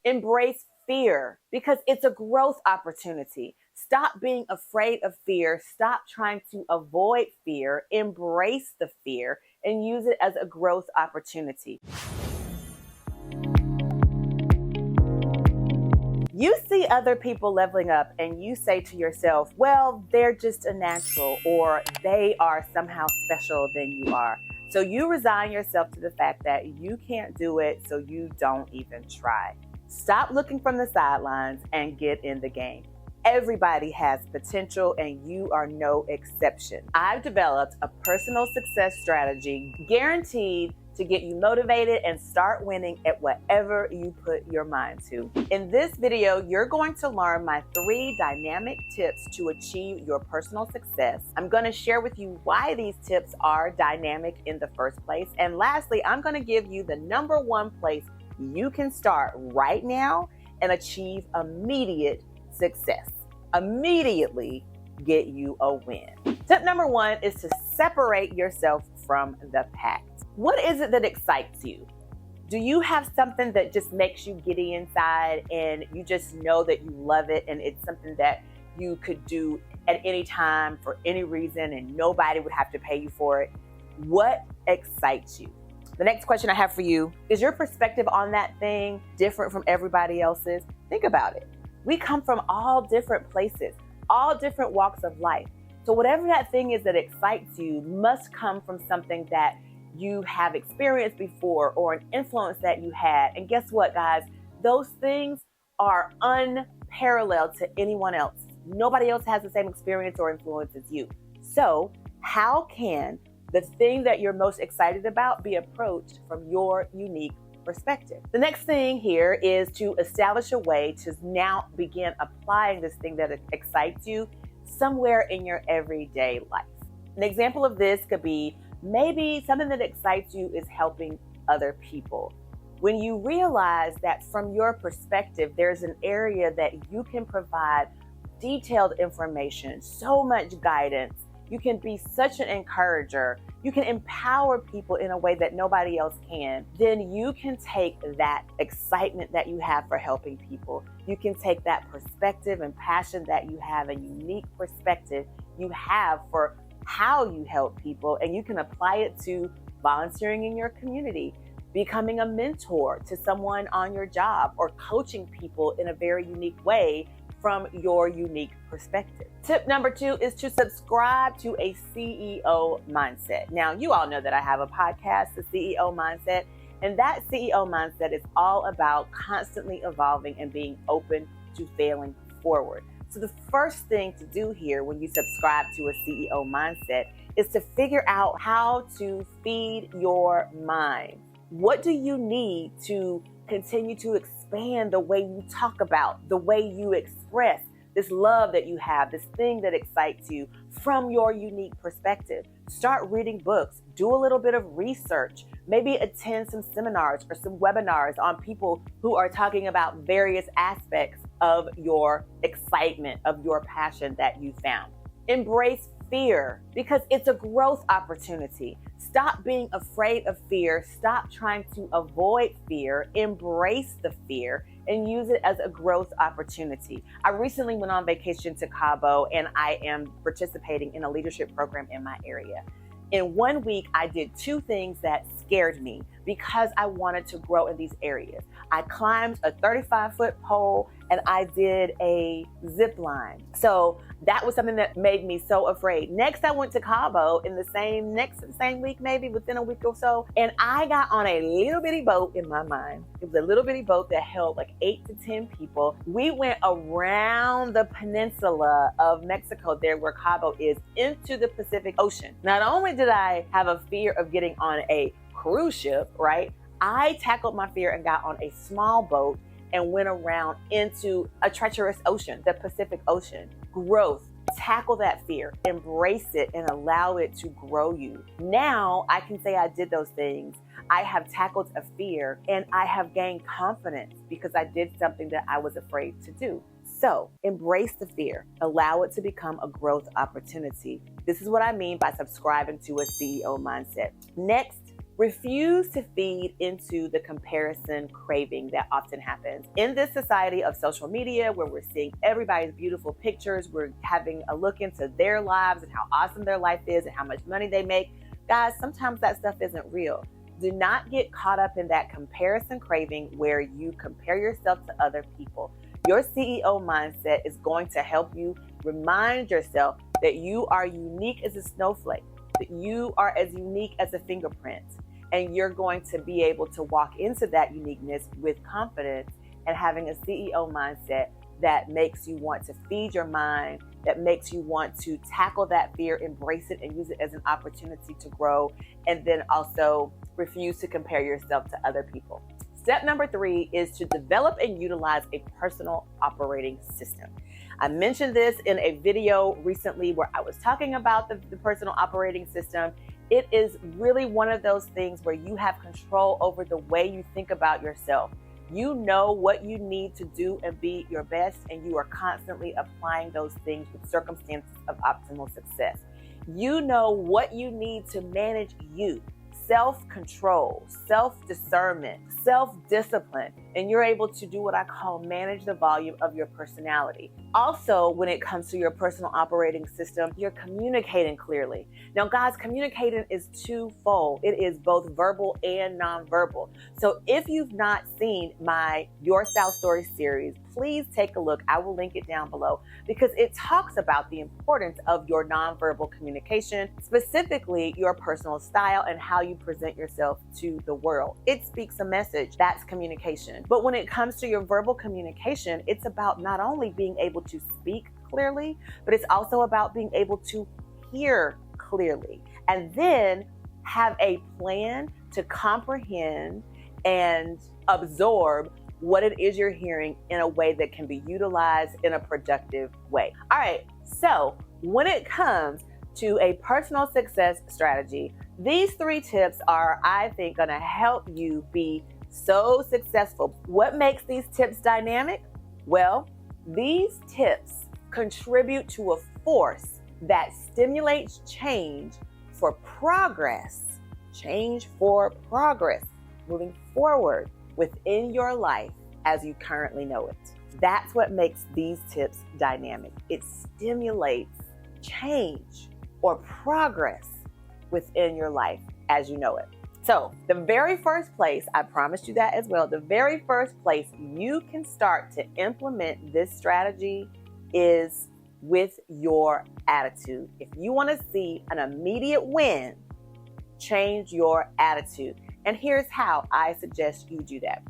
Embrace fear because it's a growth opportunity. Stop being afraid of fear. Stop trying to avoid fear. Embrace the fear and use it as a growth opportunity. You see other people leveling up and you say to yourself, well, they're just a natural, or they are somehow special than you are. So you resign yourself to the fact that you can't do it, so you don't even try. Stop looking from the sidelines and get in the game. Everybody has potential and you are no exception. I've developed a personal success strategy guaranteed to get you motivated and start winning at whatever you put your mind to. In this video, you're going to learn my 3 dynamic tips to achieve your personal success. I'm going to share with you why these tips are dynamic in the first place. And lastly, I'm going to give you the number 1 place you can start right now and achieve immediate success. Immediately get you a win. Tip number 1 is to separate yourself from the pack. What is it that excites you? Do you have something that just makes you giddy inside and you just know that you love it and it's something that you could do at any time for any reason and nobody would have to pay you for it? What excites you? The next question I have for you, is your perspective on that thing different from everybody else's? Think about it. We come from all different places, all different walks of life. So whatever that thing is that excites you must come from something that you have experienced before or an influence that you had. And guess what, guys? Those things are unparalleled to anyone else. Nobody else has the same experience or influence as you. So how can the thing that you're most excited about be approached from your unique perspective? The next thing here is to establish a way to now begin applying this thing that excites you somewhere in your everyday life. An example of this could be maybe something that excites you is helping other people. When you realize that from your perspective, there's an area that you can provide detailed information, so much guidance, you can be such an encourager, you can empower people in a way that nobody else can, then you can take that excitement that you have for helping people, you can take that perspective and passion that you have, a unique perspective you have for how you help people, and you can apply it to volunteering in your community, becoming a mentor to someone on your job, or coaching people in a very unique way from your unique perspective. Tip number 2 is to subscribe to a CEO mindset. Now, you all know that I have a podcast, The CEO Mindset, and that CEO mindset is all about constantly evolving and being open to failing forward. So the first thing to do here when you subscribe to a CEO mindset is to figure out how to feed your mind. What do you need to continue to expand the way you talk about, the way you express this love that you have, this thing that excites you from your unique perspective? Start reading books, do a little bit of research, maybe attend some seminars or some webinars on people who are talking about various aspects of your excitement, of your passion that you found. Embrace fear because it's a growth opportunity. Stop being afraid of fear. Stop trying to avoid fear. Embrace the fear and use it as a growth opportunity. I recently went on vacation to Cabo and I am participating in a leadership program in my area. In 1 week, I did 2 things that scared me because I wanted to grow in these areas. I climbed a 35-foot pole and I did a zip line. So that was something that made me so afraid. Next, I went to Cabo in the same week, maybe within a week or so. And I got on a little bitty boat in my mind. It was a little bitty boat that held like 8 to 10 people. We went around the peninsula of Mexico there where Cabo is into the Pacific Ocean. Not only did I have a fear of getting on a cruise ship, right? I tackled my fear and got on a small boat and went around into a treacherous ocean, the Pacific Ocean. Growth. Tackle that fear, embrace it, and allow it to grow you. Now I can say I did those things. I have tackled a fear and I have gained confidence because I did something that I was afraid to do. So embrace the fear, allow it to become a growth opportunity. This is what I mean by subscribing to a CEO mindset. Next, Refuse to feed into the comparison craving that often happens. In this society of social media where we're seeing everybody's beautiful pictures, we're having a look into their lives and how awesome their life is and how much money they make. Guys, sometimes that stuff isn't real. Do not get caught up in that comparison craving where you compare yourself to other people. Your CEO mindset is going to help you remind yourself that you are unique as a snowflake, that you are as unique as a fingerprint, and you're going to be able to walk into that uniqueness with confidence and having a CEO mindset that makes you want to feed your mind, that makes you want to tackle that fear, embrace it, and use it as an opportunity to grow, and then also refuse to compare yourself to other people. Step number 3 is to develop and utilize a personal operating system. I mentioned this in a video recently where I was talking about the personal operating system. It is really one of those things where you have control over the way you think about yourself. You know what you need to do and be your best, and you are constantly applying those things with circumstances of optimal success. You know what you need to manage you. Self-control, self-discernment, self-discipline, and you're able to do what I call manage the volume of your personality. Also, when it comes to your personal operating system, you're communicating clearly. Now, guys, communicating is twofold. It is both verbal and nonverbal. So if you've not seen my Your Style Story series, please take a look. I will link it down below because it talks about the importance of your nonverbal communication, specifically your personal style and how you present yourself to the world. It speaks a message. That's communication. But when it comes to your verbal communication, it's about not only being able to speak clearly, but it's also about being able to hear clearly and then have a plan to comprehend and absorb what it is you're hearing in a way that can be utilized in a productive way. All right, so when it comes to a personal success strategy, these 3 tips are, I think, gonna help you be so successful. What makes these tips dynamic? Well, these tips contribute to a force that stimulates change for progress, moving forward within your life as you currently know it. That's what makes these tips dynamic. It stimulates change or progress within your life as you know it. So the very first place, I promised you that as well, the very first place you can start to implement this strategy is with your attitude. If you want to see an immediate win, change your attitude. And here's how I suggest you do that.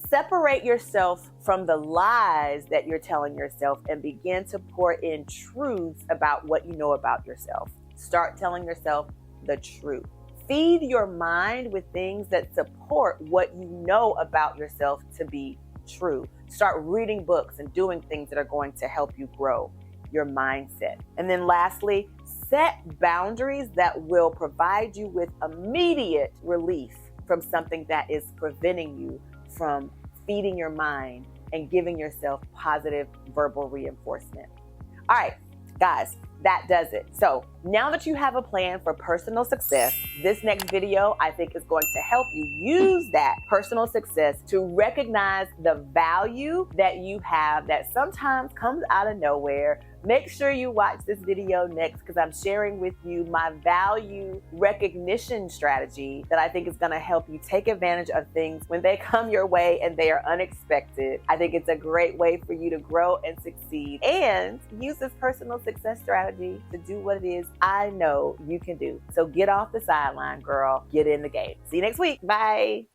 Separate yourself from the lies that you're telling yourself and begin to pour in truths about what you know about yourself. Start telling yourself the truth. Feed your mind with things that support what you know about yourself to be true. Start reading books and doing things that are going to help you grow your mindset. And then lastly, set boundaries that will provide you with immediate relief from something that is preventing you from feeding your mind and giving yourself positive verbal reinforcement. All right, guys, that does it. So now that you have a plan for personal success, this next video I think is going to help you use that personal success to recognize the value that you have that sometimes comes out of nowhere. Make sure you watch this video next because I'm sharing with you my value recognition strategy that I think is going to help you take advantage of things when they come your way and they are unexpected. I think it's a great way for you to grow and succeed and use this personal success strategy to do what it is I know you can do. So get off the sideline, girl. Get in the game. See you next week. Bye.